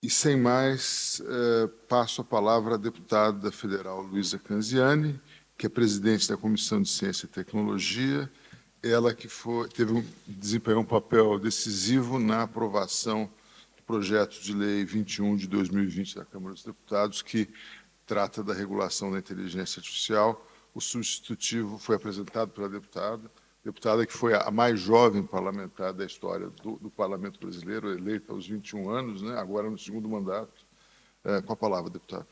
E, sem mais, passo a palavra à deputada federal Luísa Canziani, que é presidente da Comissão de Ciência e Tecnologia, ela que desempenhou um papel decisivo na aprovação do projeto de lei 21 de 2020 da Câmara dos Deputados, que trata da regulação da inteligência artificial. O substitutivo foi apresentado pela deputada que foi a mais jovem parlamentar da história do Parlamento brasileiro, eleita aos 21 anos, né, agora no segundo mandato. Com a palavra, deputada.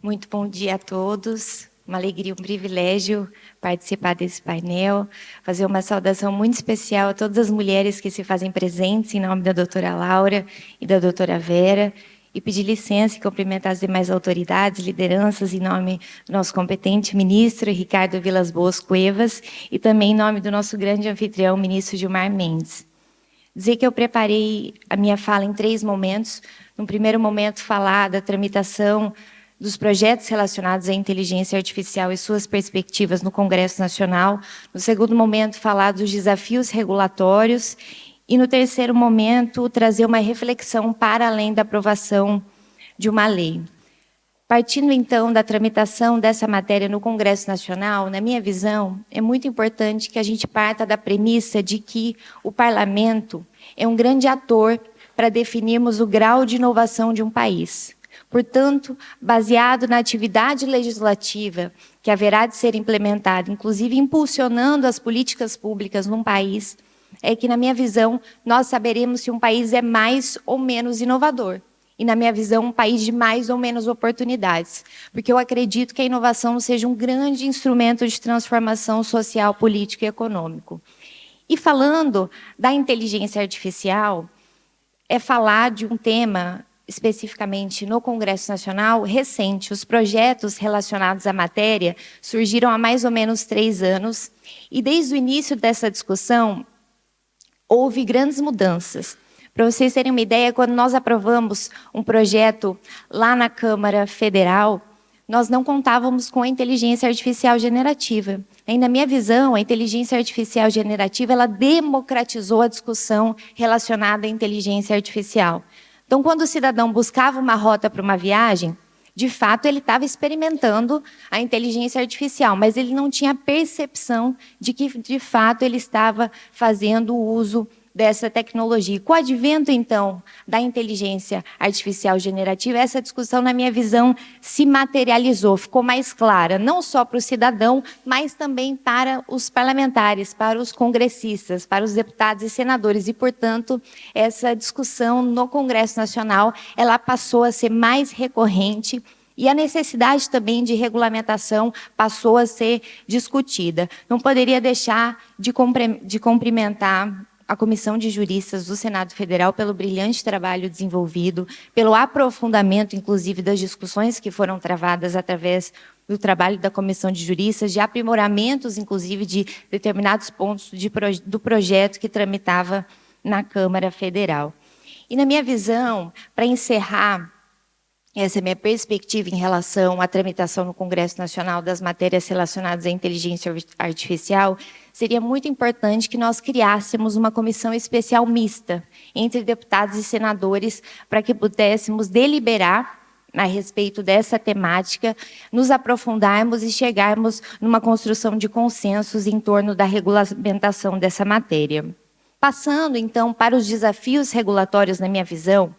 Muito bom dia a todos. Uma alegria, um privilégio participar desse painel, fazer uma saudação muito especial a todas as mulheres que se fazem presentes em nome da doutora Laura e da doutora Vera, e pedir licença e cumprimentar as demais autoridades, lideranças, em nome do nosso competente ministro, Ricardo Vilas Boas Cuevas, e também em nome do nosso grande anfitrião, ministro Gilmar Mendes. Dizer que eu preparei a minha fala em 3 momentos. No primeiro momento, falar da tramitação dos projetos relacionados à inteligência artificial e suas perspectivas no Congresso Nacional. No segundo momento, falar dos desafios regulatórios. E, no terceiro momento, trazer uma reflexão para além da aprovação de uma lei. Partindo, então, da tramitação dessa matéria no Congresso Nacional, na minha visão, é muito importante que a gente parta da premissa de que o Parlamento é um grande ator para definirmos o grau de inovação de um país. Portanto, baseado na atividade legislativa que haverá de ser implementada, inclusive impulsionando as políticas públicas num país, é que, na minha visão, nós saberemos se um país é mais ou menos inovador. E, na minha visão, um país de mais ou menos oportunidades. Porque eu acredito que a inovação seja um grande instrumento de transformação social, político e econômico. E falando da inteligência artificial, é falar de um tema, especificamente no Congresso Nacional, recente. Os projetos relacionados à matéria surgiram há mais ou menos 3 anos. E, desde o início dessa discussão, houve grandes mudanças. Para vocês terem uma ideia, quando nós aprovamos um projeto lá na Câmara Federal, nós não contávamos com a inteligência artificial generativa. E, na minha visão, a inteligência artificial generativa ela democratizou a discussão relacionada à inteligência artificial. Então, quando o cidadão buscava uma rota para uma viagem, de fato, ele estava experimentando a inteligência artificial, mas ele não tinha percepção de que, de fato, ele estava fazendo uso dessa tecnologia. Com o advento, então, da inteligência artificial generativa, essa discussão, na minha visão, se materializou, ficou mais clara, não só para o cidadão, mas também para os parlamentares, para os congressistas, para os deputados e senadores. E, portanto, essa discussão no Congresso Nacional, ela passou a ser mais recorrente e a necessidade também de regulamentação passou a ser discutida. Não poderia deixar de cumprimentar a Comissão de Juristas do Senado Federal pelo brilhante trabalho desenvolvido, pelo aprofundamento, inclusive, das discussões que foram travadas através do trabalho da Comissão de Juristas, de aprimoramentos, inclusive, de determinados pontos do projeto que tramitava na Câmara Federal. E, na minha visão, para encerrar essa é a minha perspectiva em relação à tramitação no Congresso Nacional das matérias relacionadas à inteligência artificial, seria muito importante que nós criássemos uma comissão especial mista entre deputados e senadores para que pudéssemos deliberar a respeito dessa temática, nos aprofundarmos e chegarmos numa construção de consensos em torno da regulamentação dessa matéria. Passando, então, para os desafios regulatórios, na minha visão,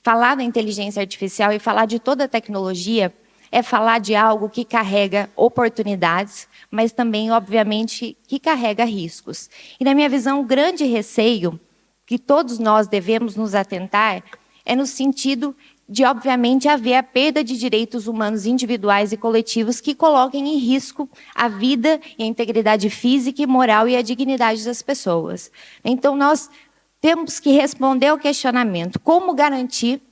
falar da inteligência artificial e falar de toda a tecnologia é falar de algo que carrega oportunidades, mas também, obviamente, que carrega riscos. E, na minha visão, o grande receio que todos nós devemos nos atentar é no sentido de, obviamente, haver a perda de direitos humanos individuais e coletivos que coloquem em risco a vida e a integridade física e moral e a dignidade das pessoas. Então, nós temos que responder ao questionamento: como garantir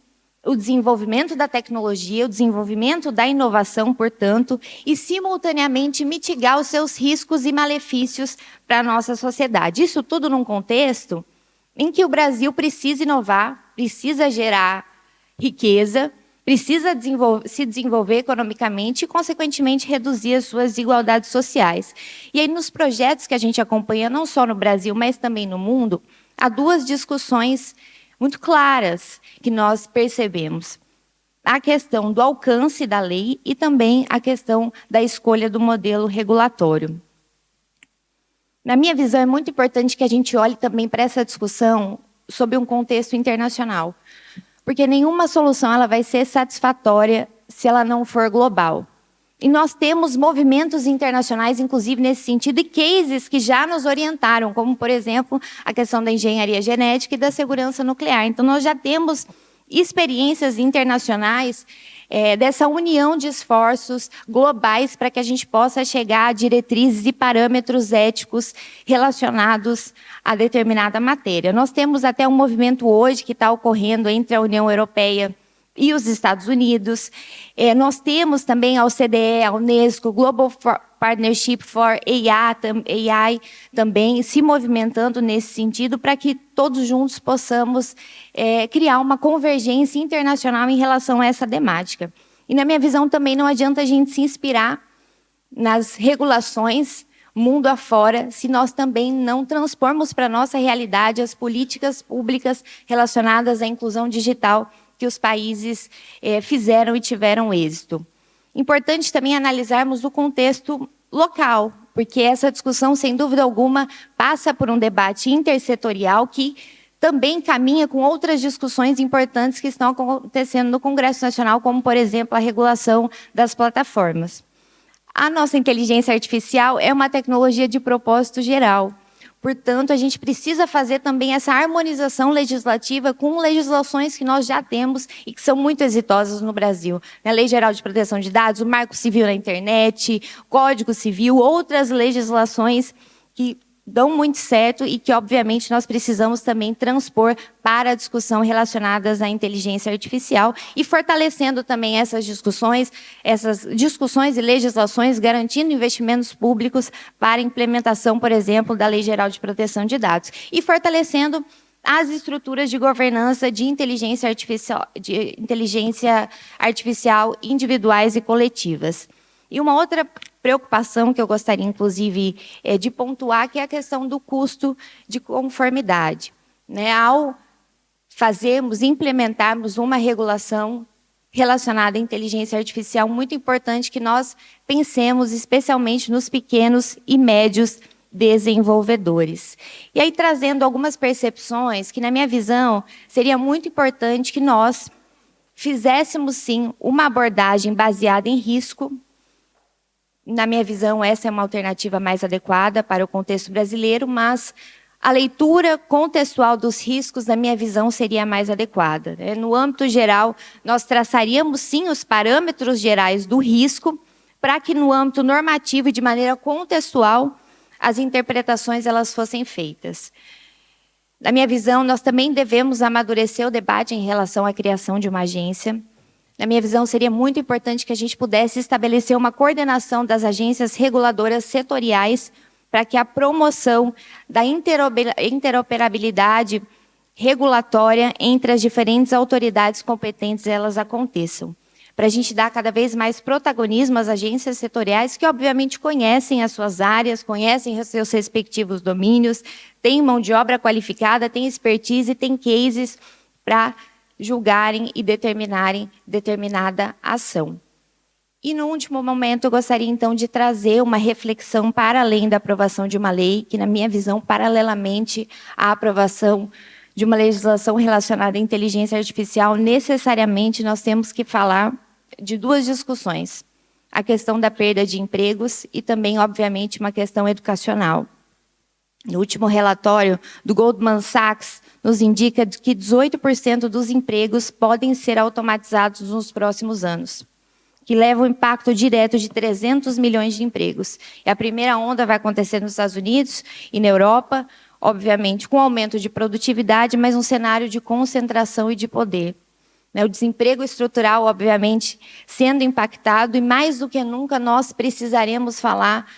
o desenvolvimento da tecnologia, o desenvolvimento da inovação, portanto, e, simultaneamente, mitigar os seus riscos e malefícios para a nossa sociedade. Isso tudo num contexto em que o Brasil precisa inovar, precisa gerar riqueza, precisa se desenvolver economicamente e, consequentemente, reduzir as suas desigualdades sociais. E aí, nos projetos que a gente acompanha, não só no Brasil, mas também no mundo, há 2 discussões muito claras que nós percebemos. A questão do alcance da lei e também a questão da escolha do modelo regulatório. Na minha visão, é muito importante que a gente olhe também para essa discussão sob um contexto internacional, porque nenhuma solução ela vai ser satisfatória se ela não for global. E nós temos movimentos internacionais, inclusive nesse sentido, e cases que já nos orientaram, como, por exemplo, a questão da engenharia genética e da segurança nuclear. Então, nós já temos experiências internacionais dessa união de esforços globais para que a gente possa chegar a diretrizes e parâmetros éticos relacionados a determinada matéria. Nós temos até um movimento hoje que está ocorrendo entre a União Europeia e os Estados Unidos. Nós temos também a OCDE, a Unesco, Global Partnership for AI também se movimentando nesse sentido para que todos juntos possamos criar uma convergência internacional em relação a essa temática. E, na minha visão, também não adianta a gente se inspirar nas regulações mundo afora, se nós também não transpormos para a nossa realidade as políticas públicas relacionadas à inclusão digital que os países fizeram e tiveram êxito. Importante também analisarmos o contexto local, porque essa discussão, sem dúvida alguma, passa por um debate intersetorial que também caminha com outras discussões importantes que estão acontecendo no Congresso Nacional, como, por exemplo, a regulação das plataformas. A nossa inteligência artificial é uma tecnologia de propósito geral. Portanto, a gente precisa fazer também essa harmonização legislativa com legislações que nós já temos e que são muito exitosas no Brasil. A Lei Geral de Proteção de Dados, o Marco Civil na Internet, Código Civil, outras legislações que dão muito certo e que, obviamente, nós precisamos também transpor para a discussão relacionadas à inteligência artificial e fortalecendo também essas discussões e legislações, garantindo investimentos públicos para a implementação, por exemplo, da Lei Geral de Proteção de Dados e fortalecendo as estruturas de governança de inteligência artificial individuais e coletivas. E uma outra preocupação que eu gostaria, inclusive, de pontuar, que é a questão do custo de conformidade. Ao implementarmos uma regulação relacionada à inteligência artificial, muito importante que nós pensemos especialmente nos pequenos e médios desenvolvedores. E aí, trazendo algumas percepções que, na minha visão, seria muito importante que nós fizéssemos, sim, uma abordagem baseada em risco. Na minha visão, essa é uma alternativa mais adequada para o contexto brasileiro, mas a leitura contextual dos riscos, na minha visão, seria mais adequada. No âmbito geral, nós traçaríamos, sim, os parâmetros gerais do risco, para que, no âmbito normativo e de maneira contextual, as interpretações elas fossem feitas. Na minha visão, nós também devemos amadurecer o debate em relação à criação de uma agência. Na minha visão, seria muito importante que a gente pudesse estabelecer uma coordenação das agências reguladoras setoriais para que a promoção da interoperabilidade regulatória entre as diferentes autoridades competentes elas aconteçam. Para a gente dar cada vez mais protagonismo às agências setoriais que, obviamente, conhecem as suas áreas, conhecem os seus respectivos domínios, têm mão de obra qualificada, têm expertise, têm cases para julgarem e determinarem determinada ação. E, no último momento, eu gostaria, então, de trazer uma reflexão para além da aprovação de uma lei, que, na minha visão, paralelamente à aprovação de uma legislação relacionada à inteligência artificial, necessariamente nós temos que falar de duas discussões. A questão da perda de empregos e também, obviamente, uma questão educacional. No último relatório do Goldman Sachs, nos indica que 18% dos empregos podem ser automatizados nos próximos anos, que leva um impacto direto de 300 milhões de empregos. E a primeira onda vai acontecer nos Estados Unidos e na Europa, obviamente, com aumento de produtividade, mas um cenário de concentração e de poder. O desemprego estrutural, obviamente, sendo impactado, e mais do que nunca nós precisaremos falar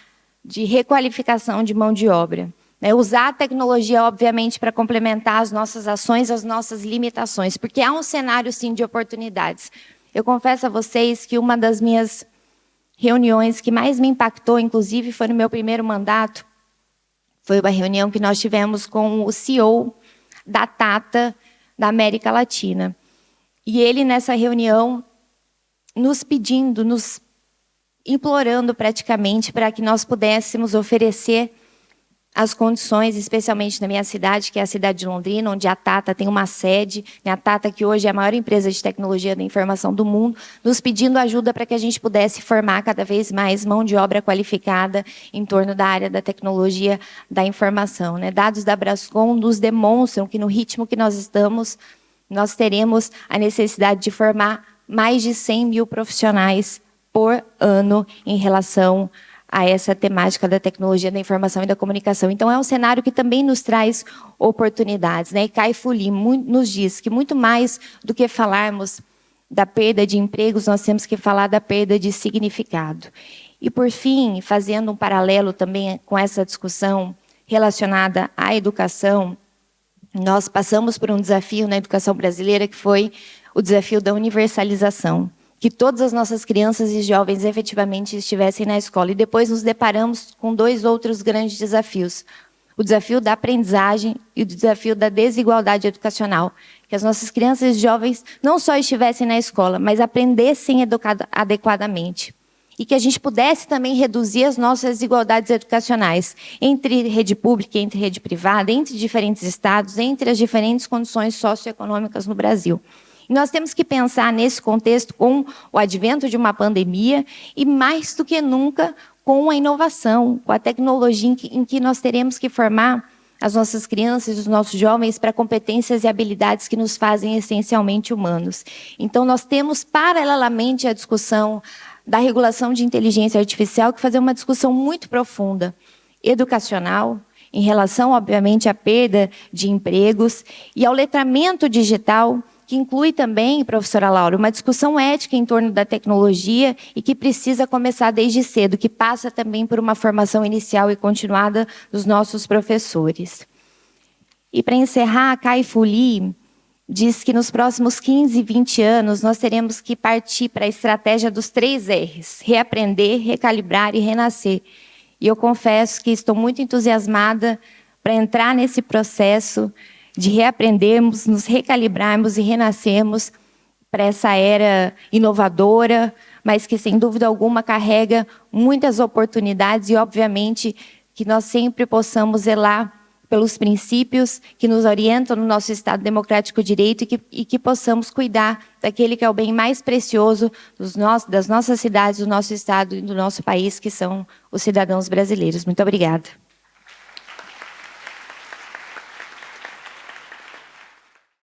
de requalificação de mão de obra. Usar a tecnologia, obviamente, para complementar as nossas ações, as nossas limitações, porque há um cenário, sim, de oportunidades. Eu confesso a vocês que uma das minhas reuniões que mais me impactou, inclusive, foi no meu primeiro mandato, foi uma reunião que nós tivemos com o CEO da Tata, da América Latina. E ele, nessa reunião, nos pedindo, nos implorando praticamente para que nós pudéssemos oferecer as condições, especialmente na minha cidade, que é a cidade de Londrina, onde a Tata tem uma sede, a Tata, que hoje é a maior empresa de tecnologia da informação do mundo, nos pedindo ajuda para que a gente pudesse formar cada vez mais mão de obra qualificada em torno da área da tecnologia da informação, né? Dados da Brascom nos demonstram que, no ritmo que nós estamos, nós teremos a necessidade de formar mais de 100 mil profissionais por ano em relação a essa temática da tecnologia da informação e da comunicação. Então, é um cenário que também nos traz oportunidades, né? E Kai-Fu Lee nos diz que, muito mais do que falarmos da perda de empregos, nós temos que falar da perda de significado. E, por fim, fazendo um paralelo também com essa discussão relacionada à educação, nós passamos por um desafio na educação brasileira, que foi o desafio da universalização, que todas as nossas crianças e jovens efetivamente estivessem na escola. E depois nos deparamos com 2 outros grandes desafios. O desafio da aprendizagem e o desafio da desigualdade educacional. Que as nossas crianças e jovens não só estivessem na escola, mas aprendessem adequadamente. E que a gente pudesse também reduzir as nossas desigualdades educacionais entre rede pública e entre rede privada, entre diferentes estados, entre as diferentes condições socioeconômicas no Brasil. E nós temos que pensar nesse contexto com o advento de uma pandemia e, mais do que nunca, com a inovação, com a tecnologia em que nós teremos que formar as nossas crianças e os nossos jovens para competências e habilidades que nos fazem essencialmente humanos. Então, nós temos, paralelamente à discussão da regulação de inteligência artificial, que fazer uma discussão muito profunda, educacional, em relação, obviamente, à perda de empregos e ao letramento digital, que inclui também, professora Laura, uma discussão ética em torno da tecnologia e que precisa começar desde cedo, que passa também por uma formação inicial e continuada dos nossos professores. E, para encerrar, a Kai-Fu Lee diz que nos próximos 15, 20 anos nós teremos que partir para a estratégia dos 3 R's, reaprender, recalibrar e renascer. E eu confesso que estou muito entusiasmada para entrar nesse processo de reaprendermos, nos recalibrarmos e renascermos para essa era inovadora, mas que, sem dúvida alguma, carrega muitas oportunidades e, obviamente, que nós sempre possamos zelar pelos princípios que nos orientam no nosso Estado Democrático de Direito e que possamos cuidar daquele que é o bem mais precioso das nossas cidades, do nosso Estado e do nosso país, que são os cidadãos brasileiros. Muito obrigada.